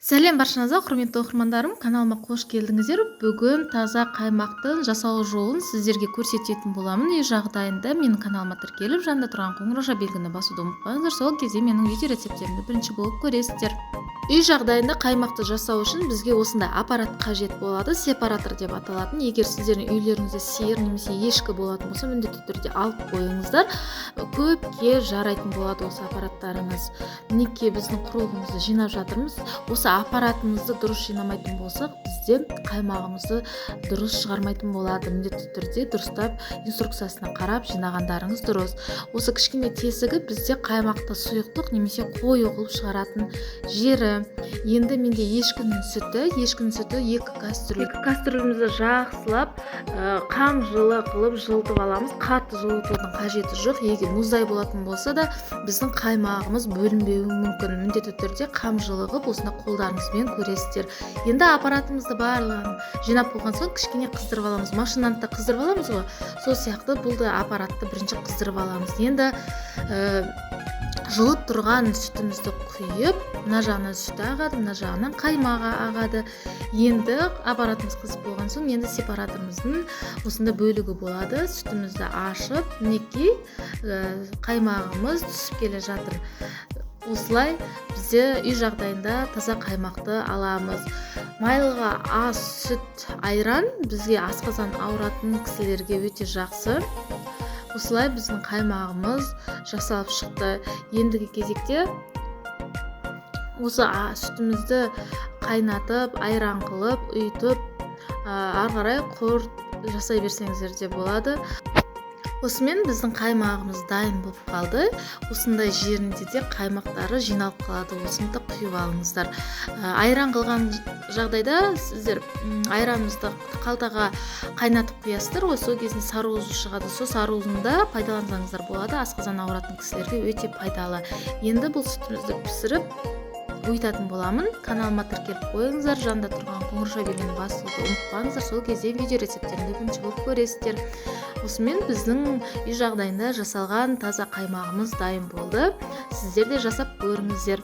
Сәлем баршаңызға, құрметті оқырмандарым, каналыма қош келдіңіздер. Бүгін таза қаймақтың жасалу жолын сіздерге көрсететін боламын. Үй жағдайында менің каналыма тіркеліп, жанында тұрған қоңырауша белгіні басуды ұмытпаңыздар. Сол кезде менің видео рецепттерімді бірінші болып көресіздер. Үй жағдайында қаймақты жасау үшін бізге осындай аппарат қажет болады. Сепаратор деп аталатын. Егер сіздердің үйлеріңізде сиыр немесе ешкі болатын болса, міндетті түрде алып қойыңыздар. Көпке жарайтын болады осы аппараттарыңыз. Мінекей біздің құрылғымызды жинап жатырмыз. Осы аппаратымызды дұрыс жинамайтын болсақ, бізде қаймағымызды дұрыс шығармайтын болады. Міндетті түрде дұрыстап инструкциясына қарап жинағандарыңыз дұрыс. Осы кішкене тесігі бізде қаймақты сұйықтық немесе қою қылып шығаратын жері. Енді менде ешкінің сүті 2 кастрюльімізді жақсылап қам жылы қылып жылытып аламыз. Қатты жылытудың қажеті жоқ. Егер мұздай болатын болса да, біздің қаймағымыз бөлінбеуі мүмкін. Міндетті түрде қам жылығып, осында қолдарыңызбен көресіздер. Енді аппаратымызды барлығын жинап болған соң кішкене қыздырып аламыз. Машинаны да қыздырып аламыз ғой. Сол сияқты бұл да аппаратты бірінші қыздырып аламыз. Енді жылып тұрған сүтімізді құйып, мына жағынан сүт ағады, мына жағынан қаймағы ағады. Енді аппаратымыз қызып болған соң, енді сепараторымыздың осында бөлігі болады. Сүтімізді ашып, мінекей қаймағымыз түсіп келе жатыр. Осылай бізде үй жағдайында таза қаймақты аламыз. Майлыға аз сүт, айран бізге асқазан ауыратын кісілерге өте жақсы. Осылай біздің қаймағымыз жасалып шықты. Ендігі кезекте осы сүтімізді қайнатып, айран қылып, ұйытып, ары қарай құрт жасай берсеңіздер де болады. Осымен біздің қаймағымыз дайын болып қалды. Осындай жерінде де қаймақтары жиналып қалады. Осында құйып алыңыздар. Айран қылған жағдайда сіздер айранымызды қалтаға қайнатып құясыздар. Сол кезінде сарыуызы шығады. Сол сарыуызында пайдалансаңыздар болады. Асқазан ауыратын кісілерге өте пайдалы. Енді бұл сүтімізді пісіріп ұйытатын боламын. Каналыма тіркеліп қойыңыздар, жанында тұрған қоңырауша белгіні басуды ұмытпаңыздар. Сол кезде видео рецепттерімді бірінші болып көресіздер. Осымен біздің үй жағдайында жасалған таза қаймағымыз дайын болды. Сіздер де жасап көріңіздер.